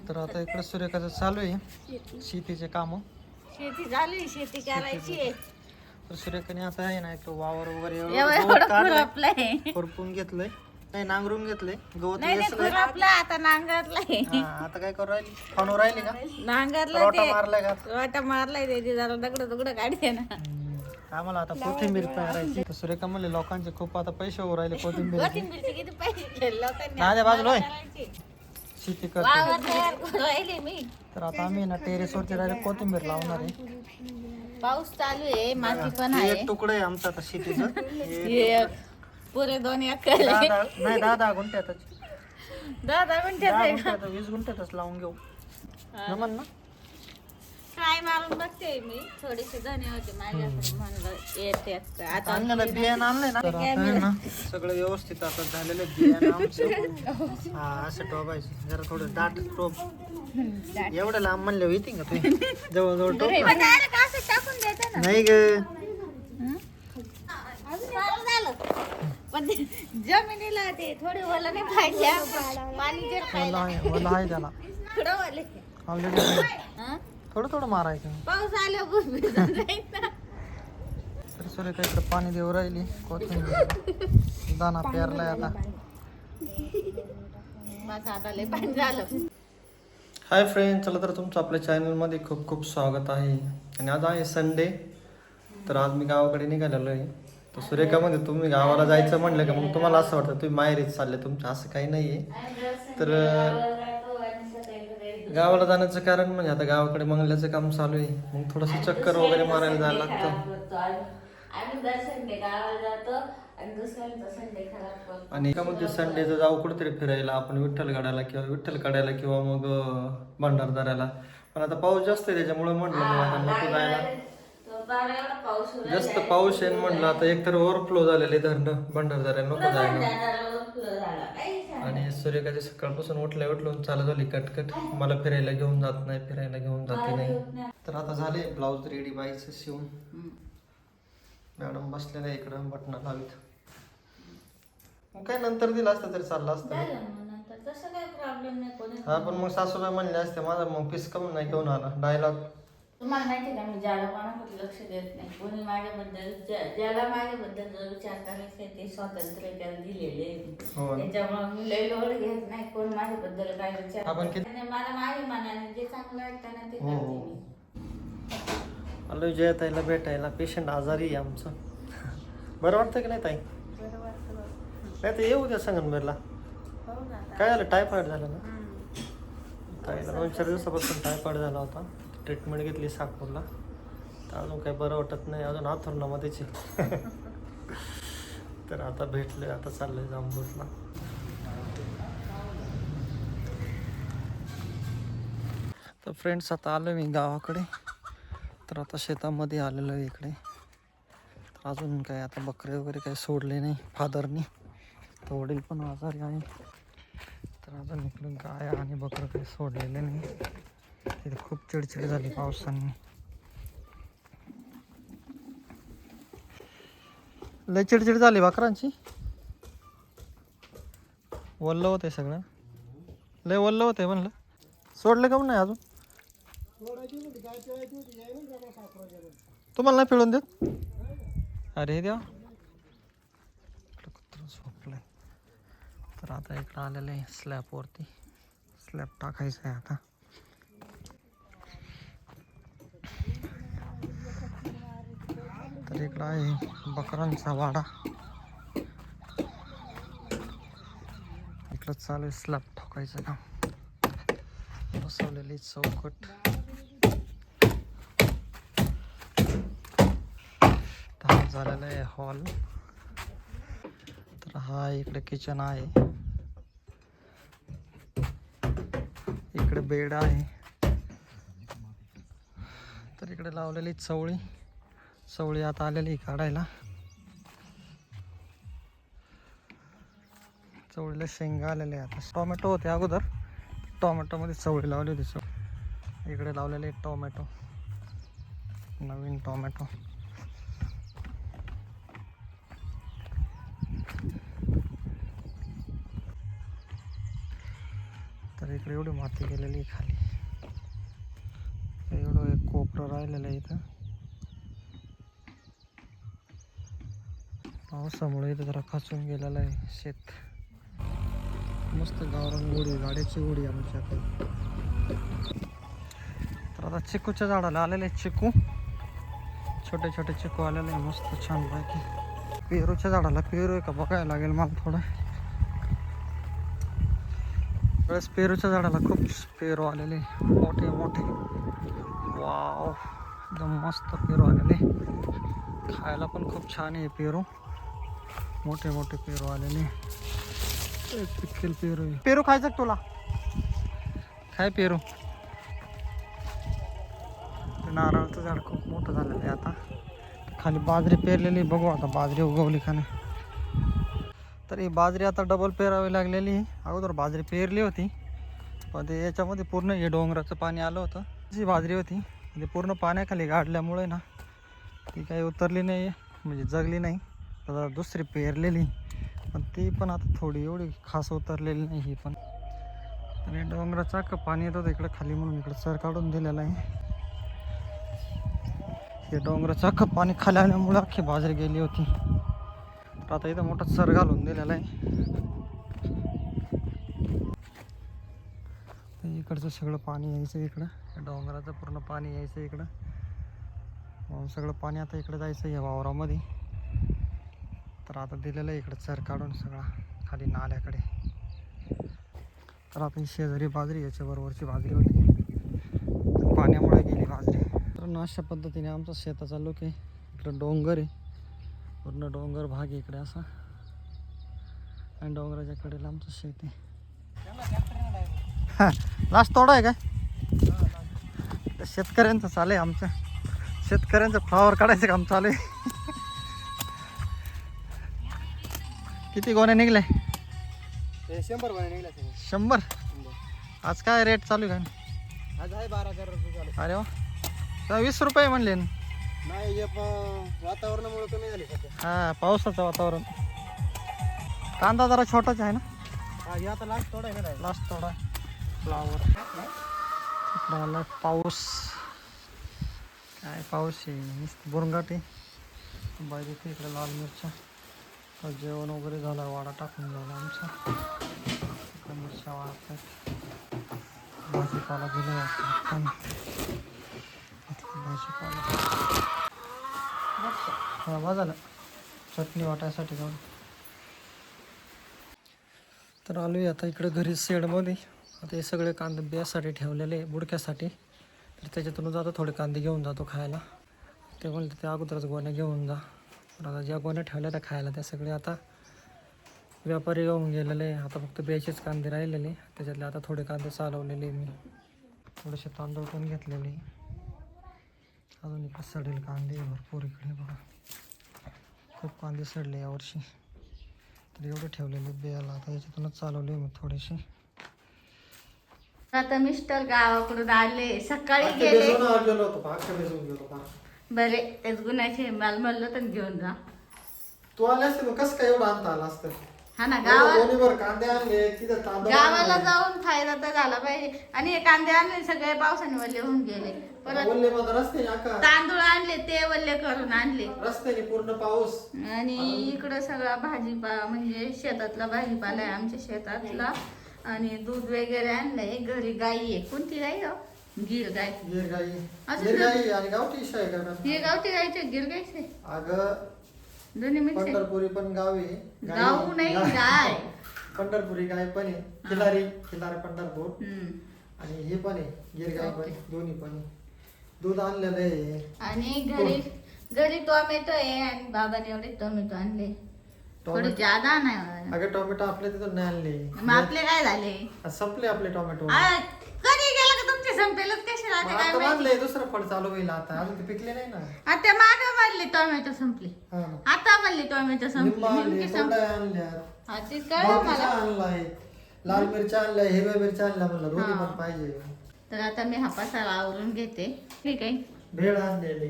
तर आता इकडे सूर्यकाचं चालू आहे शेतीचे काम. शेती झाली, शेती करायची आहे. तर सूर्यकाने आता आहे ना एक वावर वगैरे एवढं खुरपलंय. खुरपून घेतलंय, नाही नांगरून घेतलंय, गवत नाही वेचलंय. खुरपलं आता नांगरलंय. आता काय करू राहिली, फानू राहिली का? नांगरलं रोटा ते मारलाय का? वाटा मारलाय त्याची जरा दगड काढते ना. आम्हाला आता कोथिंबीर पेरायची. तर सूर्यका म्हणले लोकांचे खूप आता पैसे उभं राहिले कोथिंबीर. कोथिंबीरचे किती पैसे घेतले लोकांनी. माझ्या बाजूला होय. करायचे. शेती करतो. वावर तयार करून राहिले मी. तर आता आम्ही ना टेरेसवरती राहिले कोथिंबीर लावणार आहे. पाऊस चालू आहे, माती पण हे आहे. एक तुकडं आहे आमचं आता शेतीचं. हे पुरे 2 एकर आहे. 10 गुंठ्यातच. 10 गुंठ्यात 10 आहे. गुंठ्यात 20 गुंठ्यातच लावून घेऊ. जमन ना? काय मारून बघते मी. थोडीशी धने होते माझ्याकडे म्हणलं येते आता. आणलेलं बियाणं आणलंय ना. तर आता आहे ना सगळं व्यवस्थित आता झालेलं बियाणं आमचं. हा असं टोबायचं जरा थोडं दाट टोब. एवढं लांब म्हणलं होती का तुम्ही जवळ टोब असं टाकून द्यायचं ना. नाही ग. झालं पण ते जमिनीला ते थोडे ओलं नाही पाहिजे. पाणी जर ओला आहे त्याला थोडं ओले. ऑलरेडी थोडं मारायचं. पाऊस आल्यावर तर सूर्य इकडे पाणी देऊ राहिली कोथिंबीर. दाना पेरलाय आता. माझं आता लय पाणी झालं. हाय फ्रेंड, चला तर तुमचं आपल्या चॅनलमध्ये खूप खूप स्वागत आहे. आणि आज आहे संडे. तर आज मी गावाकडे निघालेलो आहे. तर सूर्यकामध्ये तुम्ही गावाला जायचं म्हणलं का मग तुम्हाला असं वाटतं तुम्ही माहेरीच चालले. तुमचं असं काही नाही आहे. तर गावाला जाण्याचं कारण म्हणजे आता गावाकडे मंगल्याचं काम चालू आहे. मग थोडंसं चक्कर वगैरे मारायला जायला लागतं. आणि एकामध्ये संडेचं जाऊ कुठेतरी फिरायला आपण विठ्ठलगडाला किंवा मग भंडारदऱ्याला. पण आता पाऊस जास्त आहे त्याच्यामुळे म्हटलं मग आता नको जायला. जास्त पाऊस आहे म्हटलं आता एकतर ओव्हरफ्लो झालेले धरणं भंडारदऱ्याला नको जायला. आणि सूर्यकाची सकाळपासून उठून चालू झाली कटकट. मला फिरायला घेऊन जाते नाही. तर आता झाले ब्लाऊज रेडी बाईचं शिवून. मॅडम बसलेल्या इकडं बटन लावित. मग काय नंतर दिलं असतं तरी चाललं असतं. हा पण मग सासूबाई म्हणले असते माझा मग पीस कमी नाही घेऊन आला डायलॉग. तुम्हाला माहिती का मी ज्याला कोणाकडे लक्ष देत नाही. कोणी माझ्याबद्दल ज्याला माझ्याबद्दल जो विचार करायचा ते स्वातंत्र्य त्याला दिलेले. त्याच्यामुळे मी लय लोड घेत नाही. कोण माझ्याबद्दल काय विचार मला माझ्या मनाने जे चांगलं वाटतं ना ते करते मी. आलो जयताईला भेटायला. पेशंट आजारी आहे आमचं. बरं वाटतं की नाही ताई? नाही तर येऊ द्या संगमनेरला. काय झालं, टायफॉइड झालं ना ताईला. 2-4 दिवसापासून टायफॉइड झाला होता. ट्रीटमेंट घेतली साकूरला. तर अजून काही बरं वाटत नाही. अजून आथर्नामध्येच आहे. तर आता भेटले, आता चाललंय जांबूसला. तर फ्रेंड्स आता आलो मी गावाकडे. तर आता शेतामध्ये आलेलो आहे इकडे. तर अजून काय आता बकरे वगैरे काही सोडले नाही फादरनी. तर वडील पण आजारी आहे. तर अजून इकडून गाय आणि बकरं काही सोडलेले नाही. तिथे खूप चिडचिड झाली पावसाने. लय चिडचिड झाली बकरांची. वल्ल होते सगळं. लय वल्ल होते म्हणलं. सोडले का नाही अजून? तुम्हाला नाही पिळून देत? अरे द्या. कुत्र झोपलंय. तर आता इकडं आलेलं आहे स्लॅबवरती. स्लॅब टाकायचं आहे आता. तर इकडं आहे बकरांचा वाडा. इकडं चालू आहे स्लॅब ठोकायचं काम. बसवलेली चौकट. झालेला आहे हॉल. तर हा इकडे किचन आहे. इकडे बेड आहे. तर इकडे लावलेली चवळी आता आलेली काढायला. चवळीला शेंगा आलेल्या आता. टोमॅटो होते अगोदर. टोमॅटोमध्ये चवळी लावली होती. इकडे लावलेले टोमॅटो, नवीन टोमॅटो. तर इकडे एवढी माती गेलेली आहे खाली. एवढं एक कोपरं राहिलेलं आहे इथं. पावसामुळे इथं जरा खचून गेलेलं आहे शेत. मस्त गावरान गोडी, गाड्याची गोडी आमच्या काही. तर आता चिकूच्या झाडाला आलेले चिकू, छोटे छोटे चिकू आलेले आहे मस्त छान पैकी. पेरूच्या झाडाला पेरू आहे का बघायला लागेल मला थोडं. वेळेस पेरूच्या झाडाला खूप पेरू आलेले मोठे मोठे. वाव, एकदम मस्त पेरू आलेले. खायला पण खूप छान आहे पेरू. मोठे मोठे पेरू आलेले. पिकल पेरू आहे. पेरू खायचं का तुला? खाय पेरू. नारळाचं झाड खूप मोठं झालेलं आहे आता. खाली बाजरी पेरलेली, बघू आता बाजरी उगवली का नाही. तर ही बाजरी आता डबल पेरावी लागलेली. अगोदर बाजरी पेरली होती पण ते याच्यामध्ये पूर्ण हे डोंगराचं पाणी आलं होतं. जी बाजरी होती ते पूर्ण पाण्याखाली गाडल्यामुळे ना ती काही उतरली नाही, म्हणजे जगली नाही. आता दुसरी पेरलेली पण ती पण आता थोडी एवढी खास उतरलेली नाही ही पण. आणि डोंगराचं अख्खं पाणी येत होतं इकडं खाली म्हणून इकडं सर काढून दिलेलं आहे. हे डोंगराचं अख्खं पाणी खाली आल्यामुळे अख्खी बाजरी गेली होती. तर आता इथं मोठा सर घालून दिलेला आहे. इकडचं सगळं पाणी यायचं इकडं, डोंगराचं पूर्ण पाणी यायचं इकडं. म्हणून सगळं पाणी आता इकडं जायचं या वावरामध्ये. तर आता दिलेलं आहे इकडं सर काढून सगळा खाली नाल्याकडे. तर आता ही शेजारी बाजरी, याच्याबरोबरची बाजरी होती, पाण्यामुळे गेली बाजरी. तर अशा पद्धतीने आमचा शेताचा लुक आहे. इकडं डोंगर आहे, पूर्ण डोंगर भाग आहे इकडे असा. आणि डोंगराच्या कडेला आमचं शेत आहे. हां, लास्ट तोडा आहे काय? शेतकऱ्यांचं चालू आहे आमचं. शेतकऱ्यांचं फ्लावर काढायचं काम चालू आहे. किती गोण्या निघले? 100 गोण्या निघल्या. 100. आज काय रेट चालू आहे काय? आज आहे 12,000 रुपये चालू. अरे वा, तर 20 रुपये म्हणले ना. नाही, हे वातावरणामुळे कमी झाली सध्या. हां, पावसाचं वातावरण. कांदा जरा छोटाच आहे ना. हा, हे आता लास्ट थोडा आहे ना. लास्ट थोडा फ्लावर. इकडं आला पाऊस. काय पाऊस आहे, नुसतं बुरंगाट आहे. बाहेर इथे इकडे लाल मिरच्या. जेवण वगैरे झालं, वाडा टाकून झाला आमचा. इकडे मिरच्या वाळतात. भाजीपाला गेला वाटतं. भाजीपाला हा बाजाला चटणी वाटायसाठी जाऊन. तर आलो आहे आता इकडे घरी शेडमध्ये. आता हे सगळे कांदे बियासाठी ठेवलेले बुडक्यासाठी. तर त्याच्यातून जातो थोडे कांदे घेऊन जातो खायला. ते म्हणले ते अगोदरच गोण्या घेऊन जा. पण आता ज्या गोण्या ठेवल्या त्या खायला त्या सगळे आता व्यापारी घेऊन गेलेले. आता फक्त बियाचेच कांदे राहिलेले. त्याच्यातले आता थोडे कांदे चालवलेले मी. थोडेसे तांदूळ पण घेतलेले. अजून इकडे सडेल कांदे भरपूर इकडे बघा. खूप कांदे सडले यावर्षी. तर एवढे ठेवलेले बियाला. आता याच्यातूनच चालवले मी थोडेसे. आता मिस्टर गावाकडून आले, सकाळी गेले. बरे तेच गुन्ह्याचे माल म्हणलं तर घेऊन जा. तू आले असते मग कसं काय एवढं आणता आला असतं? हा ना, गावाला कांदे आणले तिथं तांदूळ गावाला जाऊन फायदा तर झाला पाहिजे. आणि हे कांदे आणले सगळे पावसाने वल्ले होऊन गेले. परत ओल्ले मग रस्ते तांदूळ आणले ते वल्ले करून आणले. रस्त्याने पूर्ण पाऊस. आणि इकडं सगळा भाजीपाला म्हणजे शेतातला भाजीपाला आहे आमच्या शेतातला. आणि दूध वगैरे आणलंय. घरी गाई आहे. कोणती गाई हो? गिर गाय. गिर गाई. अजून गिर गाई आणि गावठी शाही का? हे गावठी गायचे, गिर गायचे. अगं दोन्ही मिक्स आहे. पंढरपुरी पण गाव आहे. गाऊ नाही गाय. पंढरपुरी गाय पण आहे. खिलारी पंढरपूर. हम्म. आणि हे पण आहे गिर गाय पण. दोन्ही पण आहे. दूध आणलेलं आहे. आणि घरी टोमॅटो आहे. आणि बाबाने एवढे टोमॅटो आणले. थोडे ज्यादा नाही. अगं टोमॅटो आपल्या तिथून नाही आणले. मग आपले काय झाले? संपले आपले टोमॅटो. कधी गेला का तुमचे संपेलच कसे राहते काय आता माहिती. बांधलंय दुसरं फळ चालू होईल आता. अजून ते पिकले नाही ना. आता मागे म्हणले टोमॅटो संपले. हा ना. आता म्हणले टोमॅटो संपले. लिंबू आणले, नेमके संपले. तोंडाई आणल्या, हा ते कळलं गावठीच्या मला. आणलाय, लाल मिरच्या आणल्या, हिरव्या मिरच्या आणल्या. म्हणलं दोन्ही हा. पण पाहिजे. तर आता मी हा पसारा आवरून घेते. ठीक आहे. भेळ आणलेली.